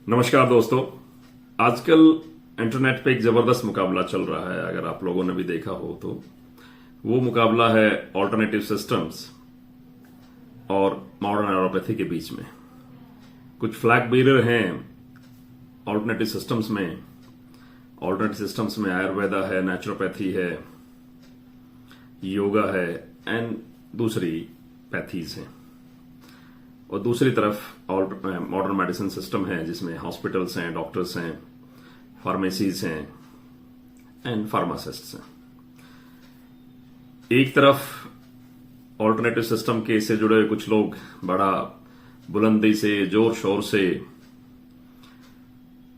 नमस्कार दोस्तों। आजकल इंटरनेट पे एक जबरदस्त मुकाबला चल रहा है, अगर आप लोगों ने भी देखा हो तो। वो मुकाबला है ऑल्टरनेटिव सिस्टम्स और मॉडर्न एलोपैथी के बीच में। कुछ फ्लैग बीरर हैं ऑल्टरनेटिव सिस्टम्स में। ऑल्टरनेटिव सिस्टम्स में आयुर्वेदा है, नेचुरोपैथी है, योगा है एंड दूसरी पैथीज हैं। और दूसरी तरफ मॉडर्न मेडिसिन सिस्टम है जिसमें हॉस्पिटल्स हैं, डॉक्टर्स हैं, फार्मेसीज हैं एंड फार्मासिस्ट्स हैं। एक तरफ ऑल्टरनेटिव सिस्टम के से जुड़े हुए कुछ लोग बड़ा बुलंदी से, जोर शोर से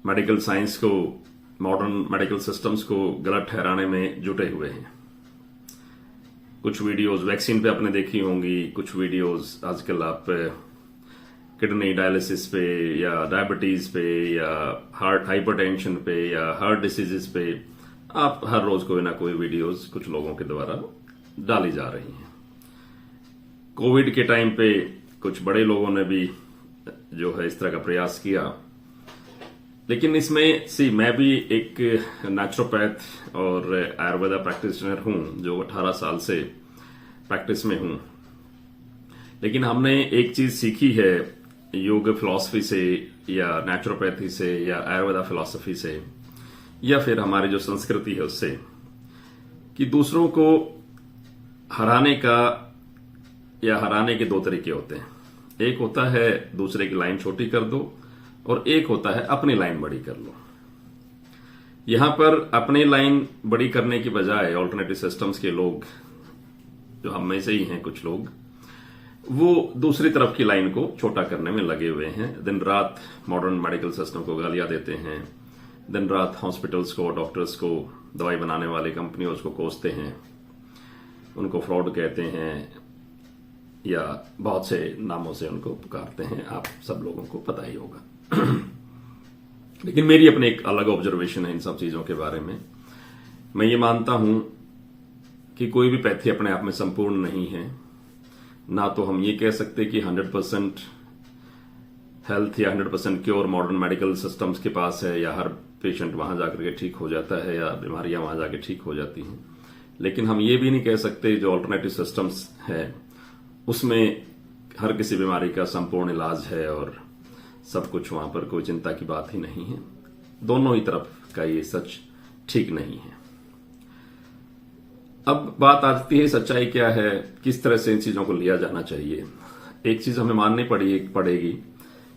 मेडिकल साइंस को, मॉडर्न मेडिकल सिस्टम्स को गलत ठहराने में जुटे हुए हैं। कुछ वीडियोस वैक्सीन पे आपने देखी होंगी, कुछ वीडियोस आजकल आप किडनी डायलिसिस पे या डायबिटीज पे या हार्ट हाइपरटेंशन पे या हार्ट डिसीजेस पे आप हर रोज कोई ना कोई वीडियोस कुछ लोगों के द्वारा डाली जा रही हैं। कोविड के टाइम पे कुछ बड़े लोगों ने भी जो है इस तरह का प्रयास किया, लेकिन इसमें मैं भी एक नेचुरोपैथ और आयुर्वेदा प्रैक्टिशनर हूं जो 18 साल से प्रैक्टिस में हूं। लेकिन हमने एक चीज सीखी है योग फिलॉसफी से या नेचुरोपैथी से या आयुर्वेदा फिलॉसफी से या फिर हमारी जो संस्कृति है उससे, कि दूसरों को हराने का या हराने के दो तरीके होते हैं। एक होता है दूसरे की लाइन छोटी कर दो और एक होता है अपनी लाइन बड़ी कर लो। यहां पर अपनी लाइन बड़ी करने की बजाय ऑल्टरनेटिव सिस्टम्स के लोग, जो हम में से ही हैं कुछ लोग, वो दूसरी तरफ की लाइन को छोटा करने में लगे हुए हैं। दिन रात मॉडर्न मेडिकल सिस्टम को गालियां देते हैं, दिन रात हॉस्पिटल्स को, डॉक्टर्स को, दवाई बनाने वाली कंपनियों को कोसते हैं, उनको फ्रॉड कहते हैं या बहुत से नामों से उनको पुकारते हैं। आप सब लोगों को पता ही होगा। लेकिन मेरी अपनी एक अलग ऑब्जर्वेशन है इन सब चीजों के बारे में। मैं ये मानता हूं कि कोई भी पैथी अपने आप में संपूर्ण नहीं है। ना तो हम ये कह सकते कि 100% हेल्थ या 100% क्योर मॉडर्न मेडिकल सिस्टम्स के पास है या हर पेशेंट वहां जाकर के ठीक हो जाता है या बीमारियां वहां जाकर ठीक हो जाती हैं। लेकिन हम ये भी नहीं कह सकते जो ऑल्टरनेटिव सिस्टम्स है उसमें हर किसी बीमारी का संपूर्ण इलाज है और सब कुछ वहां पर कोई चिंता की बात ही नहीं है। दोनों ही तरफ का ये सच ठीक नहीं है। अब बात आती है सच्चाई क्या है, किस तरह से इन चीजों को लिया जाना चाहिए। एक चीज हमें माननी पड़ेगी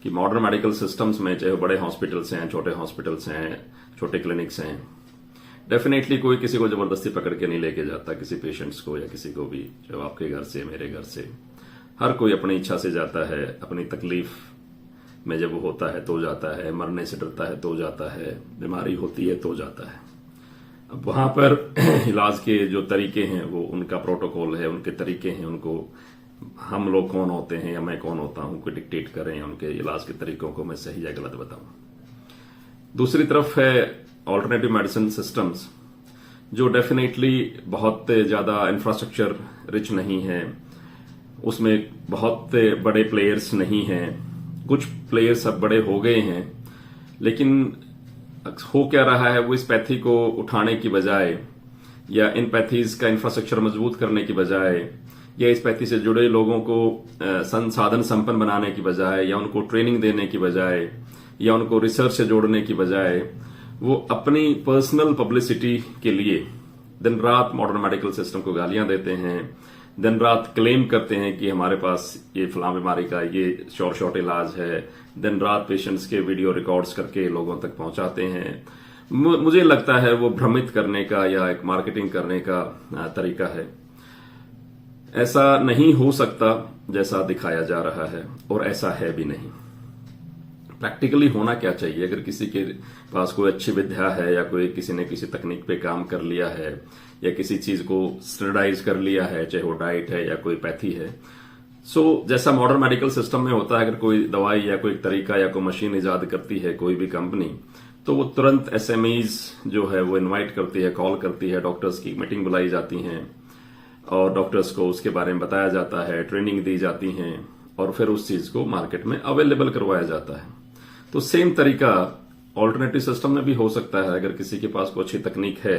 कि मॉडर्न मेडिकल सिस्टम्स में, चाहे बड़े हॉस्पिटल्स हैं, छोटे हॉस्पिटल्स हैं, छोटे क्लिनिक्स हैं, डेफिनेटली कोई किसी को जबरदस्ती पकड़ के नहीं लेके जाता, किसी पेशेंट्स को या किसी को भी, जो आपके घर से, मेरे घर से। हर कोई अपनी इच्छा से जाता है, अपनी तकलीफ में जब वो होता है तो जाता है, मरने से डरता है तो जाता है, बीमारी होती है तो जाता है। अब वहां पर इलाज के जो तरीके हैं वो उनका प्रोटोकॉल है, उनके तरीके हैं, उनको हम लोग कौन होते हैं या मैं कौन होता हूं कोई डिक्टेट करें उनके इलाज के तरीकों को मैं सही या गलत बताऊं। दूसरी तरफ है ऑल्टरनेटिव मेडिसिन सिस्टम्स जो डेफिनेटली बहुत ज्यादा इंफ्रास्ट्रक्चर रिच नहीं है, उसमें बहुत बड़े प्लेयर्स नहीं हैं। कुछ प्लेयर्स अब बड़े हो गए हैं, लेकिन हो क्या रहा है, वो इस पैथी को उठाने की बजाय या इन पैथीज का इंफ्रास्ट्रक्चर मजबूत करने की बजाय या इस पैथी से जुड़े लोगों को संसाधन संपन्न बनाने की बजाय या उनको ट्रेनिंग देने की बजाय या उनको रिसर्च से जोड़ने की बजाय वो अपनी पर्सनल पब्लिसिटी के लिए दिन रात मॉडर्न मेडिकल सिस्टम को गालियां देते हैं, दिन रात क्लेम करते हैं कि हमारे पास ये फलां बीमारी का ये शॉर्ट इलाज है, दिन रात पेशेंट्स के वीडियो रिकॉर्ड्स करके लोगों तक पहुंचाते हैं। मुझे लगता है वो भ्रमित करने का या एक मार्केटिंग करने का तरीका है। ऐसा नहीं हो सकता जैसा दिखाया जा रहा है और ऐसा है भी नहीं। प्रैक्टिकली होना क्या चाहिए, अगर किसी के पास कोई अच्छी विद्या है या कोई किसी ने किसी तकनीक पे काम कर लिया है या किसी चीज को स्टैंडर्डाइज कर लिया है, चाहे वो डाइट है या कोई पैथी है, जैसा मॉडर्न मेडिकल सिस्टम में होता है, अगर कोई दवाई या कोई तरीका या कोई मशीन इजाद करती है कोई भी कंपनी, तो वो तुरंत एसएमईज जो है वो इनवाइट करती है, कॉल करती है, डॉक्टर्स की मीटिंग बुलाई जाती है और डॉक्टर्स को उसके बारे में बताया जाता है, ट्रेनिंग दी जाती है और फिर उस चीज को मार्केट में अवेलेबल करवाया जाता है। तो सेम तरीका ऑल्टरनेटिव सिस्टम में भी हो सकता है। अगर किसी के पास कोई अच्छी तकनीक है,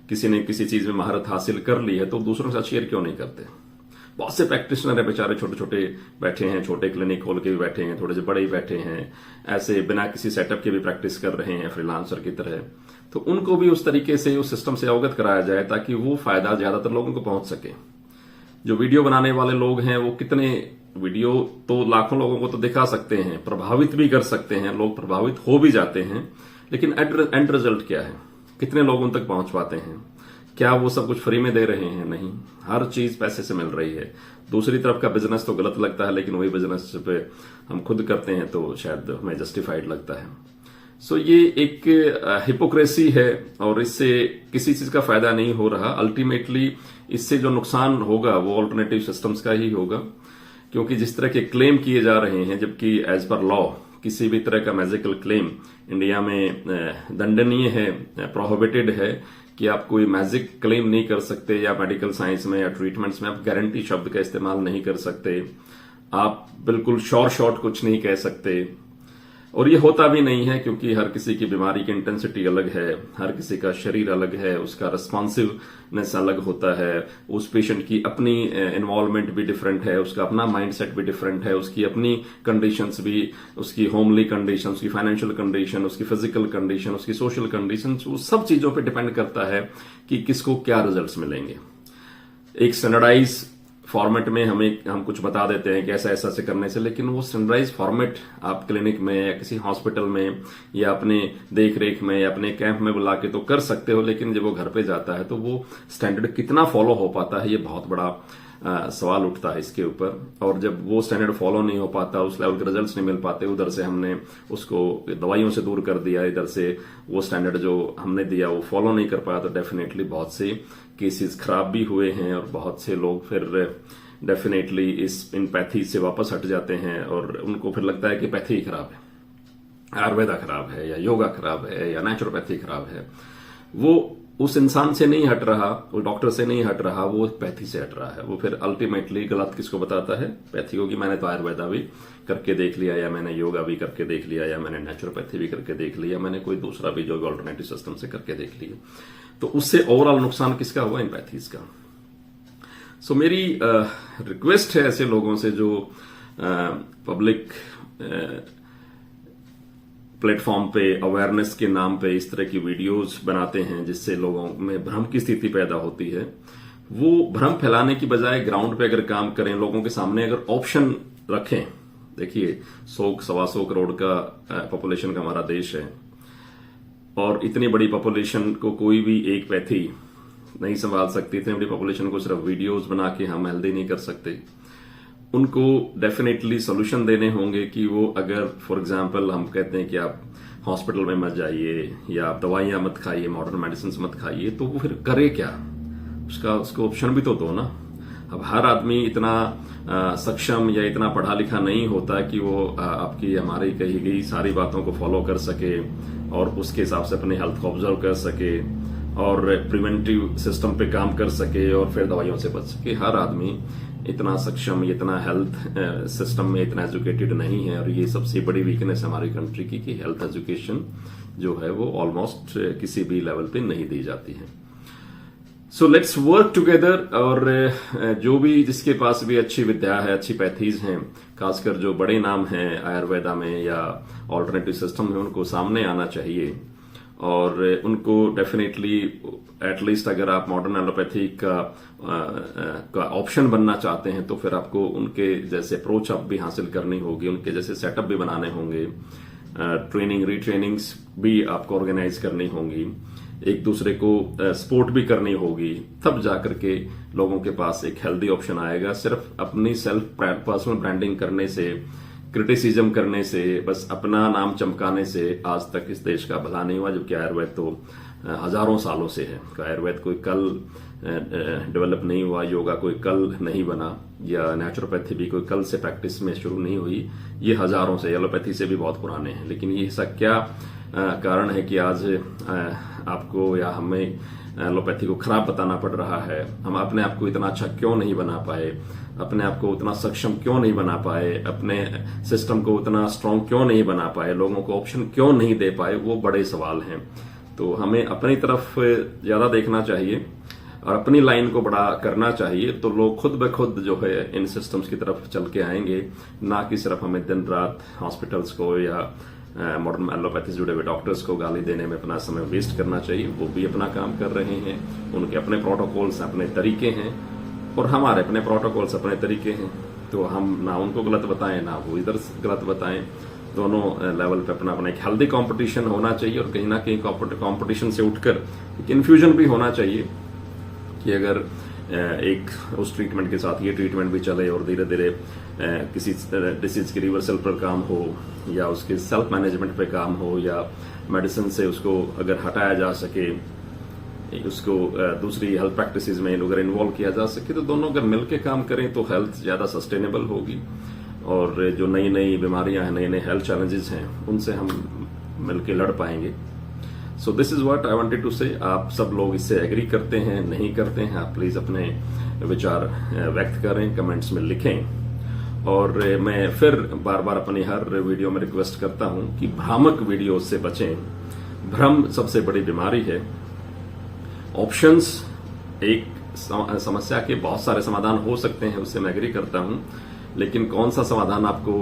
किसी ने किसी चीज में महारत हासिल कर ली है, तो दूसरों के साथ शेयर क्यों नहीं करते। बहुत से प्रैक्टिशनर है बेचारे, छोटे छोटे बैठे हैं, छोटे क्लिनिक खोल के भी बैठे हैं, थोड़े से बड़े ही बैठे हैं, ऐसे बिना किसी सेटअप के भी प्रैक्टिस कर रहे हैं फ्रीलांसर की तरह। तो उनको भी उस तरीके से उस सिस्टम से अवगत कराया जाए ताकि वो फायदा ज्यादातर लोगों को पहुंच सके। जो वीडियो बनाने वाले लोग हैं वो कितने वीडियो तो लाखों लोगों को तो दिखा सकते हैं, प्रभावित भी कर सकते हैं, लोग प्रभावित हो भी जाते हैं, लेकिन एंड रिजल्ट क्या है, कितने लोगों तक पहुंच पाते हैं, क्या वो सब कुछ फ्री में दे रहे हैं? नहीं, हर चीज पैसे से मिल रही है। दूसरी तरफ का बिजनेस तो गलत लगता है, लेकिन वही बिजनेस पे हम खुद करते हैं तो शायद हमें जस्टिफाइड लगता है। सो ये एक हिपोक्रेसी है और इससे किसी चीज का फायदा नहीं हो रहा। अल्टीमेटली इससे जो नुकसान होगा वो ऑल्टरनेटिव सिस्टम्स का ही होगा, क्योंकि जिस तरह के क्लेम किए जा रहे हैं, जबकि एज पर लॉ किसी भी तरह का मैजिकल क्लेम इंडिया में दंडनीय है, प्रोहिबिटेड है कि आप कोई मैजिक क्लेम नहीं कर सकते, या मेडिकल साइंस में या ट्रीटमेंट्स में आप गारंटी शब्द का इस्तेमाल नहीं कर सकते, आप बिल्कुल शॉर्ट कुछ नहीं कह सकते। और ये होता भी नहीं है, क्योंकि हर किसी की बीमारी की इंटेंसिटी अलग है, हर किसी का शरीर अलग है, उसका रिस्पॉन्सिवनेस अलग होता है, उस पेशेंट की अपनी इन्वॉल्वमेंट भी डिफरेंट है, उसका अपना माइंडसेट भी डिफरेंट है, उसकी अपनी कंडीशंस भी, उसकी होमली कंडीशन, उसकी फाइनेंशियल कंडीशन, उसकी फिजिकल कंडीशन, उसकी सोशल कंडीशन, वो सब चीजों पर डिपेंड करता है कि किसको क्या रिजल्ट्स मिलेंगे। एक स्टैंडर्डाइज फॉर्मेट में हम कुछ बता देते हैं कि ऐसा ऐसा से करने से, लेकिन वो स्टैंडर्डाइज फॉर्मेट आप क्लिनिक में या किसी हॉस्पिटल में या अपने देख रेख में या अपने कैंप में बुला के तो कर सकते हो, लेकिन जब वो घर पे जाता है तो वो स्टैंडर्ड कितना फॉलो हो पाता है, ये बहुत बड़ा सवाल उठता है इसके ऊपर। और जब वो स्टैंडर्ड फॉलो नहीं हो पाता, उस लेवल के रिजल्ट्स नहीं मिल पाते, उधर से हमने उसको दवाइयों से दूर कर दिया, इधर से वो स्टैंडर्ड जो हमने दिया वो फॉलो नहीं कर पाया, तो डेफिनेटली बहुत से केसेस खराब भी हुए हैं और बहुत से लोग फिर डेफिनेटली इन पैथी से वापस हट जाते हैं और उनको फिर लगता है कि पैथी ही खराब है, आयुर्वेदा खराब है या योगा खराब है या नेचुरोपैथी खराब है। वो उस इंसान से नहीं हट रहा, वो डॉक्टर से नहीं हट रहा, वो पैथी से हट रहा है। वो फिर अल्टीमेटली गलत किसको बताता है? पैथी को, कि मैंने तो आयुर्वेदा भी करके देख लिया, या मैंने योगा भी करके देख लिया, या मैंने नेचुरोपैथी भी करके देख लिया, मैंने कोई दूसरा भी जो ऑल्टरनेटिव सिस्टम से करके देख लिया। तो उससे ओवरऑल नुकसान किसका हुआ? इन पैथीज का। सो मेरी रिक्वेस्ट है ऐसे लोगों से जो पब्लिक प्लेटफॉर्म पे अवेयरनेस के नाम पे इस तरह की वीडियोस बनाते हैं जिससे लोगों में भ्रम की स्थिति पैदा होती है, वो भ्रम फैलाने की बजाय ग्राउंड पे अगर काम करें, लोगों के सामने अगर ऑप्शन रखें। देखिए 100-125 करोड़ का पॉपुलेशन का हमारा देश है और इतनी बड़ी पॉपुलेशन को कोई भी एक पैथी नहीं संभाल सकती। इतनी बड़ी पॉपुलेशन को सिर्फ वीडियोस बना के हम हेल्दी नहीं कर सकते। उनको डेफिनेटली सोल्यूशन देने होंगे कि वो अगर फॉर एग्जांपल हम कहते हैं कि आप हॉस्पिटल में मत जाइए या आप दवाइयां मत खाइए, मॉडर्न मेडिसिन मत खाइए, तो वो फिर करे क्या? उसको ऑप्शन भी तो दो ना। अब हर आदमी इतना सक्षम या इतना पढ़ा लिखा नहीं होता कि वो आपकी हमारी कही गई सारी बातों को फॉलो कर सके और उसके हिसाब से अपने हेल्थ को ऑब्जर्व कर सके और प्रिवेंटिव सिस्टम पे काम कर सके और फिर दवाइयों से बच सके। हर आदमी इतना सक्षम, इतना हेल्थ सिस्टम में इतना एजुकेटेड नहीं है और ये सबसे बड़ी वीकनेस हमारी कंट्री की कि हेल्थ एजुकेशन जो है वो ऑलमोस्ट किसी भी लेवल पे नहीं दी जाती है। So let's work together. और जो भी जिसके पास भी अच्छी विद्या है, अच्छी पैथीज हैं, खासकर जो बड़े नाम हैं आयुर्वेदा में या ऑल्टरनेटिव सिस्टम में, उनको सामने आना चाहिए और उनको डेफिनेटली एटलीस्ट अगर आप मॉडर्न एलोपैथी का ऑप्शन बनना चाहते हैं तो फिर आपको उनके जैसे अप्रोच आप भी हासिल करनी होगी, उनके जैसे सेटअप भी बनाने होंगे, ट्रेनिंग रीट्रेनिंग्स भी आपको ऑर्गेनाइज करनी होंगी, एक दूसरे को सपोर्ट भी करनी होगी, तब जाकर के लोगों के पास एक हेल्दी ऑप्शन आएगा। सिर्फ अपनी सेल्फ पर्सनल ब्रांडिंग करने से, क्रिटिसिज्म करने से, बस अपना नाम चमकाने से आज तक इस देश का भला नहीं हुआ। जबकि आयुर्वेद तो हजारों सालों से है। आयुर्वेद कोई कल डेवलप नहीं हुआ, योगा कोई कल नहीं बना, या नेचुरोपैथी भी कोई कल से प्रैक्टिस में शुरू नहीं हुई। ये हजारों से, एलोपैथी से भी बहुत पुराने हैं। लेकिन ये ऐसा क्या कारण है कि आज आपको या हमें एलोपैथी को खराब बताना पड़ रहा है, हम अपने आप को इतना अच्छा क्यों नहीं बना पाए, अपने आप को उतना सक्षम क्यों नहीं बना पाए, अपने सिस्टम को उतना स्ट्रांग क्यों नहीं बना पाए, लोगों को ऑप्शन क्यों नहीं दे पाए, वो बड़े सवाल हैं। तो हमें अपनी तरफ ज्यादा देखना चाहिए और अपनी लाइन को बड़ा करना चाहिए, तो लोग खुद ब खुद जो है इन सिस्टम्स की तरफ चल के आएंगे, ना कि सिर्फ हमें दिन रात हॉस्पिटल्स को या मॉडर्न एलोपैथी से जुड़े हुए डॉक्टर्स को गाली देने में अपना समय वेस्ट करना चाहिए। वो भी अपना काम कर रहे हैं, उनके अपने प्रोटोकॉल्स अपने तरीके हैं और हमारे अपने प्रोटोकॉल्स अपने तरीके हैं। तो हम ना उनको गलत बताएं ना वो इधर गलत बताएं, दोनों लेवल पे अपना अपना एक हेल्दी कंपटीशन होना चाहिए और कहीं ना कहीं कंपटीशन से उठकर एक इन्फ्यूजन भी होना चाहिए कि अगर एक उस ट्रीटमेंट के साथ ये ट्रीटमेंट भी चले और धीरे धीरे किसी डिसीज की रिवर्सल पर काम हो या उसके सेल्फ मैनेजमेंट पे काम हो या मेडिसिन से उसको अगर हटाया जा सके, उसको दूसरी हेल्थ प्रैक्टिसेस में अगर इन्वॉल्व किया जा सके, तो दोनों अगर मिलकर काम करें तो हेल्थ ज्यादा सस्टेनेबल होगी और जो नई नई बीमारियां हैं, नए नए हेल्थ चैलेंजेस हैं, उनसे हम मिलकर लड़ पाएंगे। So this is what I wanted to say. आप सब लोग इससे एग्री करते हैं, नहीं करते हैं, आप प्लीज अपने विचार व्यक्त करें, कमेंट्स में लिखें। और मैं फिर बार बार अपनी हर वीडियो में रिक्वेस्ट करता हूं कि भ्रामक वीडियो से बचें। भ्रम सबसे बड़ी बीमारी है। ऑप्शंस एक समस्या के बहुत सारे समाधान हो सकते हैं, उससे मैं एग्री करता हूं, लेकिन कौन सा समाधान आपको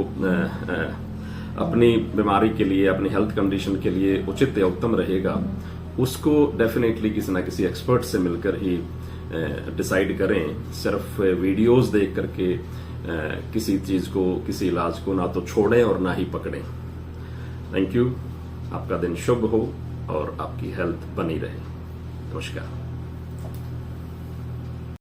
अपनी बीमारी के लिए, अपनी हेल्थ कंडीशन के लिए उचित या उत्तम रहेगा, उसको डेफिनेटली किसी ना किसी एक्सपर्ट से मिलकर ही डिसाइड करें। सिर्फ वीडियोस देख करके किसी चीज को, किसी इलाज को ना तो छोड़ें और ना ही पकड़ें। Thank you. आपका दिन शुभ हो और आपकी हेल्थ बनी रहे। नमस्कार।